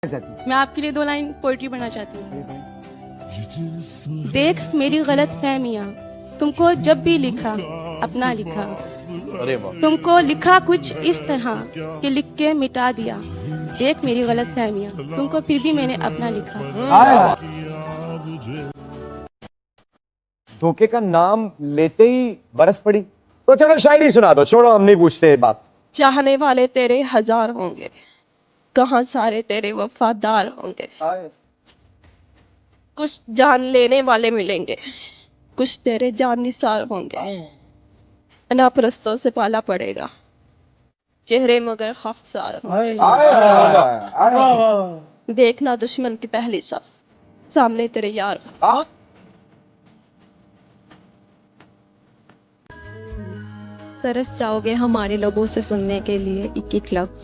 मैं आपके लिए 2 लाइन पोइट्री पढ़ना चाहती हूँ। देख मेरी गलत फहमियाँ, तुमको जब भी लिखा अपना लिखा, तुमको लिखा कुछ इस तरह कि लिख के मिटा दिया। देख मेरी गलत फहमियाँ, तुमको फिर भी मैंने अपना लिखा। धोखे का नाम लेते ही बरस पड़ी। तो चलो शायरी सुना दो, छोड़ो हम नहीं पूछते बात। चाहने वाले तेरे हजार होंगे, कहाँ सारे तेरे वफादार होंगे। कुछ जान लेने वाले मिलेंगे, कुछ तेरे जान निसार होंगे। अनापरस्तों से पाला पड़ेगा, चेहरे मगर खफसार होंगे। देखना दुश्मन की पहली सफ, सामने तेरे यार। तरस जाओगे हमारे लबों से सुनने के लिए एक एक लफ्ज,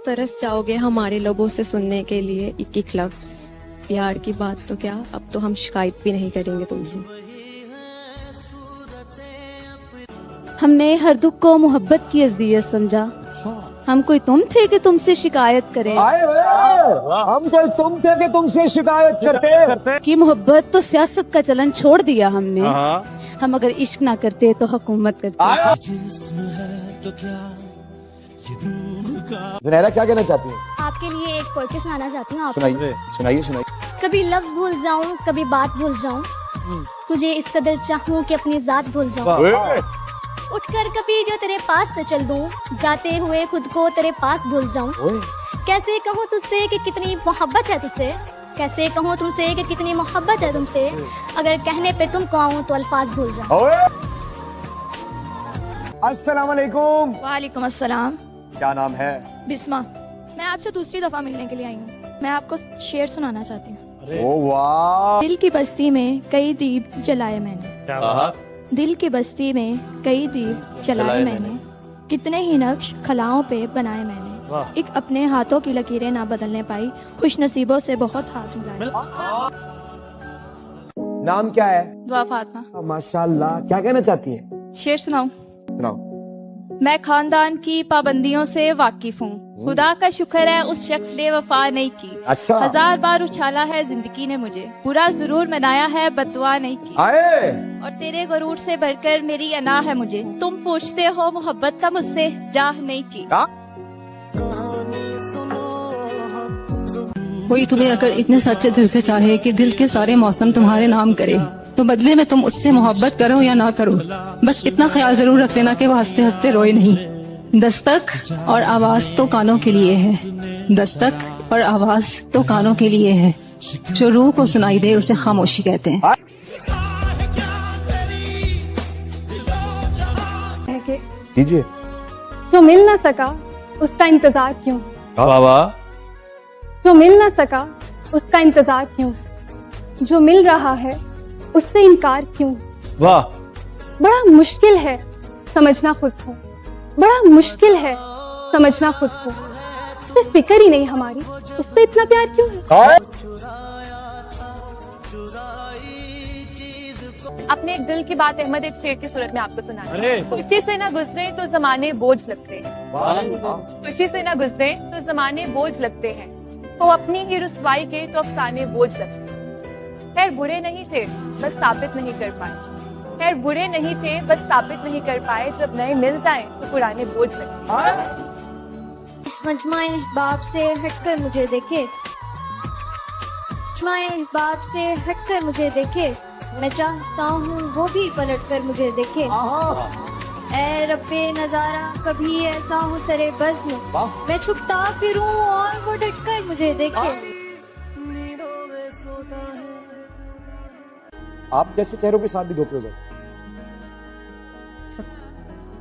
तरस जाओगे हमारे लबों से सुनने के लिए एक एक लफ्ज। प्यार की बात तो क्या, अब तो हम शिकायत भी नहीं करेंगे तुमसे। हमने हर दुख को मोहब्बत की अज़ियत समझा, हम कोई तुम थे कि तुमसे शिकायत करें। हम कोई तुम थे कि तुमसे शिकायत करते। कि मोहब्बत तो सियासत का चलन छोड़ दिया हमने, हम अगर इश्क ना करते तो हुकूमत करते। ज़ुनैरा क्या कहना चाहती है? आपके लिए एक पोएट्री सुनाना चाहती हूँ। सुनाइए सुनाइए सुनाइए। कभी लफ्ज भूल जाऊं, कभी बात भूल जाऊं, तुझे इस कदर चाहूं कि अपनी जात भूल जाऊं। उठकर कभी जो तेरे पास से चल दूं, जाते हुए खुद को तेरे पास भूल जाऊं। कैसे कहूँ तुझसे कि कितनी मोहब्बत है तुझसे, कैसे कहूँ तुमसे कि कितनी मोहब्बत है तुमसे, अगर कहने पे तुमको आऊं तो अल्फाज भूल जाऊं। अस्सलाम वालेकुम। वालेकुम अस्सलाम। क्या नाम है? बिस्मा। मैं आपसे दूसरी दफा मिलने के लिए आई हूँ। मैं आपको शेर सुनाना चाहती हूँ। ओ वाह। दिल की बस्ती में कई दीप जलाए मैंने, दिल की बस्ती में कई दीप जलाए मैंने, कितने ही नक्श खलाओं पे बनाए मैंने, एक अपने हाथों की लकीरें ना बदलने पाई, खुश नसीबों से बहुत हाथ मिलाए। नाम क्या है? दुआ फातिमा। माशाल्लाह। क्या कहना चाहती है? शेर सुनाऊं? सुनाओ। मैं खानदान की पाबंदियों से वाकिफ हूँ, खुदा का शुक्र है उस शख्स ने वफा नहीं की। अच्छा। 1000 बार उछाला है जिंदगी ने मुझे, बुरा जरूर मनाया है बददुआ नहीं की। आए। और तेरे गुरूर से बढ़कर मेरी अना है मुझे, तुम पूछते हो मोहब्बत का मुझसे जाह नहीं की। कोई तुम्हें अगर इतने सच्चे दिल से चाहे कि दिल के सारे मौसम तुम्हारे नाम करे, तो बदले में तुम उससे मोहब्बत करो या ना करो, बस इतना ख्याल जरूर रख लेना कि वो हंसते हंसते रोए नहीं। दस्तक और आवाज तो कानों के लिए है, दस्तक और आवाज तो कानों के लिए है, जो रूह को सुनाई दे उसे खामोशी कहते हैं। कीजिए। जो मिल ना सका उसका इंतजार क्यों, जो मिल ना सका उसका इंतजार क्यों, जो मिल रहा है उससे इनकार क्यों। वाह। बड़ा मुश्किल है समझना खुद को, बड़ा मुश्किल है समझना खुद को, उसे फिक्र ही नहीं हमारी, उससे इतना प्यार क्यों है। अपने एक दिल की बात अहमद एक शेर की सूरत में आपको सुनाना। खुशी से ना गुजरे तो जमाने बोझ लगते हैं, खुशी से ना गुजरे तो जमाने बोझ लगते हैं, तो अपनी ही रुसवाई के तो अफसाने बोझ लगते हैं। खैर बुरे नहीं थे बस साबित नहीं कर पाए, खैर बुरे नहीं थे बस साबित नहीं कर पाए, जब नए मिल जाएं तो पुराने बोझ लगते हैं। इस मजमाए बाप से हटकर मुझे देखे, मजमाए बाप से हटकर मुझे देखे, मैं चाहता हूँ वो भी पलट कर मुझे देखे। ऐ रब्बे नजारा कभी ऐसा हो सरे बज़्म, मैं छुपता फिरूं और वो डटकर मुझे देखे। आप जैसे चेहरों के साथ भी धोखे हो जाते।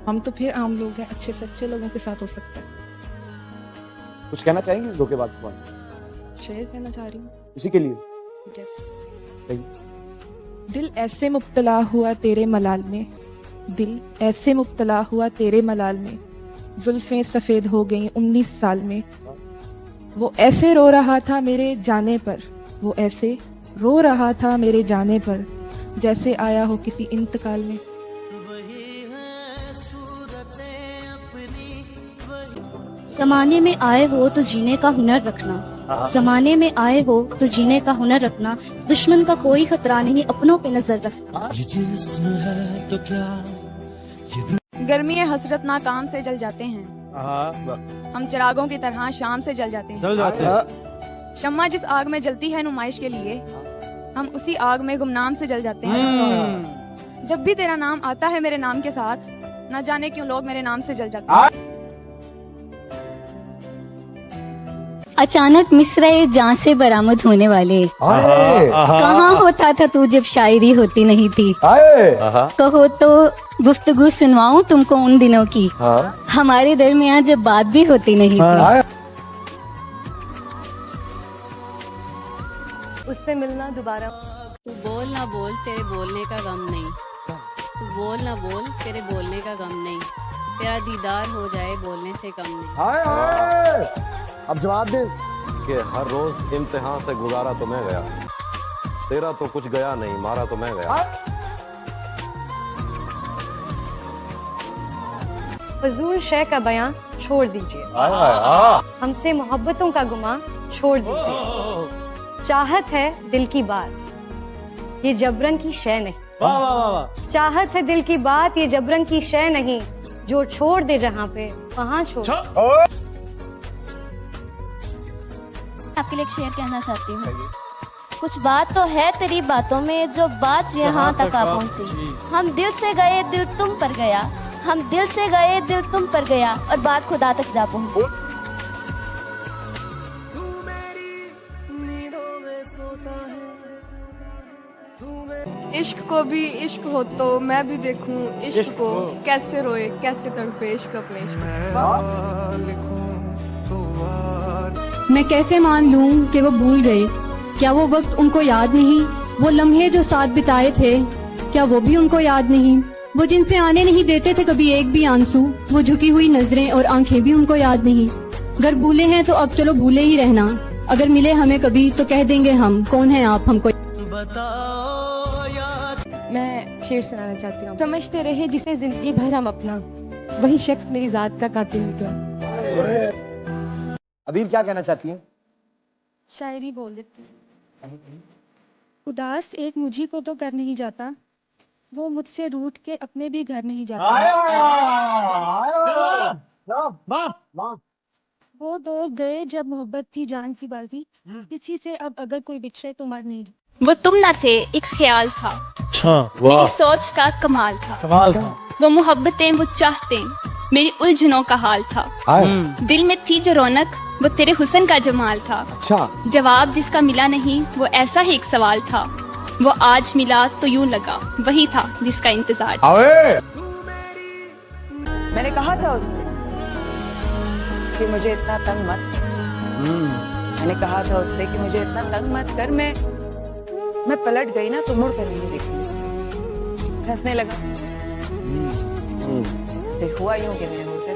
हम तो फिर आम लोग हैं, अच्छे से अच्छे लोगों के साथ हो सकता है। कुछ कहना चाहेंगे इस धोखेबाज समाज से? शेर कहना चाह रही हूँ। उसी के लिए दिल ऐसे मुब्तला हुआ तेरे मलाल में, दिल ऐसे मुब्तला हुआ तेरे मलाल में, जुल्फें सफेद हो गईं 19 साल में, वो ऐसे रो रहा था मेरे जाने पर, वो ऐसे रो रहा था मेरे जाने पर, जैसे आया हो किसी इंतकाल में। जमाने में आए हो तो जीने का हुनर रखना, जमाने में आए हो तो जीने का हुनर रखना, दुश्मन का कोई खतरा नहीं, अपनों पे नजर रखना। गर्मी हसरत नाकाम से जल जाते हैं, हम चिरागों की तरह शाम से जल जाते हैं। शम्मा जिस आग में जलती है नुमाइश के लिए, हम उसी आग में गुमनाम से जल जाते हैं। जब भी तेरा नाम आता है मेरे नाम के साथ, न जाने क्यों लोग मेरे नाम से जल जाते हैं। अचानक मिसरे जहाँ से बरामद होने वाले, कहाँ होता था तू जब शायरी होती नहीं थी। कहो तो गुफ्तगू सुनवाऊं तुमको उन दिनों की, हमारे दरमियान जब बात भी होती नहीं थी। उससे मिलना दोबारा। तू बोल ना बोल, तेरे बोलने का गम नहीं। तू बोल ना बोल, तेरे बोलने का गम नहीं। तेरा दीदार हो जाए बोलने से कम नहीं। अब जवाब दे कि हर रोज इम्तिहान से गुजारा तो मैं गया, तेरा तो कुछ गया नहीं, मारा तो मैं गया। फजूल शय का बयां छोड़ दीजिए, हमसे मोहब्बतों का गुमा छोड़ दीजिए। चाहत है दिल की बात, ये जबरन की शय नहीं। चाहत है दिल की बात, ये जबरन की शय नहीं। जो छोड़ दे जहाँ पे वहाँ छोड़। आपके लिए एक शेर कहना चाहती हूँ। कुछ बात तो है तेरी बातों में, जो बात यहाँ तक आ पहुँची। हम दिल से गए दिल तुम पर गया, हम दिल से गए दिल तुम पर गया, और बात खुदा तक जा पहुँची। इश्क को भी इश्क हो तो मैं भी देखूं इश्क को, कैसे रोए कैसे तड़पे इश्क अपने इश्क। मैं कैसे मान लूं कि वो भूल गए, क्या वो वक्त उनको याद नहीं। वो लम्हे जो साथ बिताए थे, क्या वो भी उनको याद नहीं। वो जिनसे आने नहीं देते थे कभी एक भी आंसू, वो झुकी हुई नजरें और आंखें भी उनको याद नहीं। अगर भूले हैं तो अब चलो भूले ही रहना, अगर मिले हमें कभी तो कह देंगे हम, कौन है आप हमको। मैं शेर सुनाना चाहती हूँ। समझते रहे जिसे जिंदगी भर हम अपना, वही शख्स मेरी जात का कातिल निकला। अबीर क्या कहना चाहती हैं? शायरी बोल देती हूँ। उदास एक मुझी को तो कर नहीं जाता, वो मुझसे रूठ के अपने भी घर नहीं जाता। वो दौर गए जब मोहब्बत थी जान की बाजी, किसी से अब अगर कोई बिछड़े तो मर नहीं। वो तुम न थे एक ख्याल था, मेरी सोच का कमाल था। वो मोहब्बतें वो चाहते मेरी उलझनों का हाल था। दिल में थी जो रौनक वो तेरे हुस्न का जमाल था। जवाब जिसका मिला नहीं वो ऐसा ही एक सवाल था। वो आज मिला तो यूं लगा वही था जिसका इंतजार था। मैंने कहा था उससे कि मुझे इतना तंग मत। मैंने कहा था उससे कि मुझे इतना तंग मत कर। मैं पलट गई ना तो मुड़ कर नहीं देखी। हंसने लगा। फिर हुआ यूं कि मैं होटल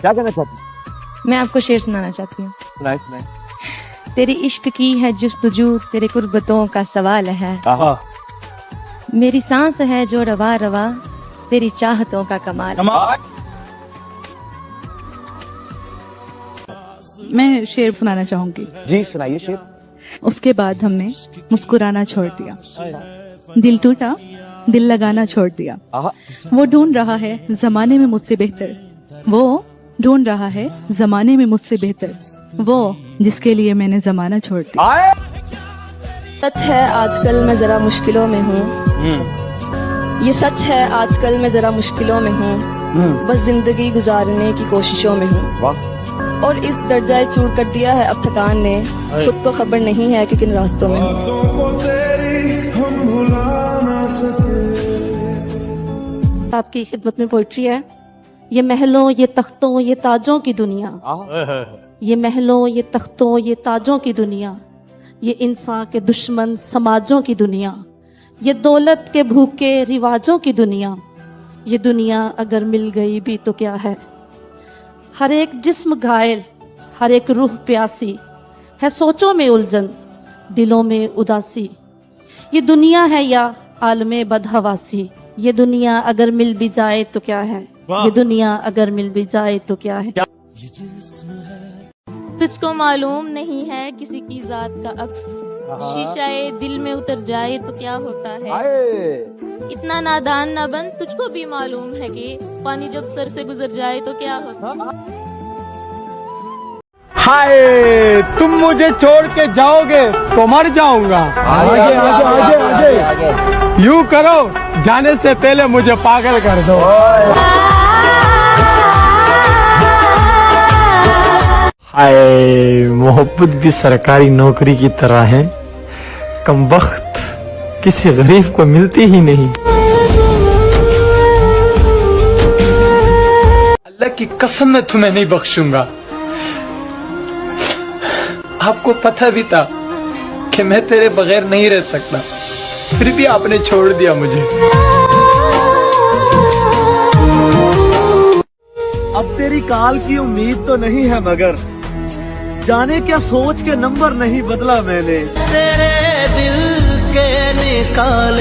क्या कहना चाहती? मैं आपको शेर सुनाना चाहती हूँ। सुनाए सुनाए। तेरी इश्क की है जुस्तजू, तेरे कुर्बतों का सवाल है। मेरी सांस है जो रवा रवा, तेरी चाहतों का कमाल। मैं शेर सुनाना चाहूंगी। जी सुनाइए शेर। उसके बाद हमने मुस्कुराना छोड़ दिया, दिल टूटा दिल लगाना छोड़ दिया। वो ढूंढ रहा है जमाने में मुझसे बेहतर, वो ढूंढ रहा है जमाने में मुझसे बेहतर, वो जिसके लिए मैंने जमाना छोड़ दिया। सच है आजकल मैं जरा मुश्किलों में हूँ, ये सच है आजकल मैं जरा मुश्किलों में हूँ, बस जिंदगी गुजारने की कोशिशों में हूँ। और इस दर्जा चूर कर दिया है अब थकान ने, खुद को खबर नहीं है कि किन रास्तों में हूँ। आपकी खिदमत में पोइट्री है। ये महलों ये तख्तों ये ताजों की दुनिया, ये महलों ये तख्तों ये ताजों की दुनिया, ये इंसान के दुश्मन समाजों की दुनिया, ये दौलत के भूखे रिवाजों की दुनिया, ये दुनिया अगर मिल गई भी तो क्या है। हर एक जिस्म घायल, हर एक रूह प्यासी, है सोचों में उलझन, दिलों में उदासी। ये दुनिया है या आलमे बदहवासी, ये दुनिया अगर मिल भी जाए तो क्या है। ये दुनिया अगर मिल भी जाए तो क्या है। तुझको मालूम नहीं है किसी की जात का अक्स, शीशाए दिल में उतर जाए तो क्या होता है। इतना नादान ना बन, तुझको भी मालूम है कि पानी जब सर से गुजर जाए तो क्या होता है। हाय, तुम मुझे छोड़ के जाओगे तो मर जाऊंगा। आगे आगे आगे आगे यूं करो, जाने से पहले मुझे पागल कर दो। हाय, मोहब्बत भी सरकारी नौकरी की तरह है, कमबख्त किसी गरीब को मिलती ही नहीं। अल्लाह की कसम मैं तुम्हें नहीं बख्शूंगा। आपको पता भी था कि मैं तेरे बगैर नहीं रह सकता, फिर भी आपने छोड़ दिया मुझे। अब तेरी काल की उम्मीद तो नहीं है, मगर जाने क्या सोच के नंबर नहीं बदला मैंने। तेरे दिल के निकाले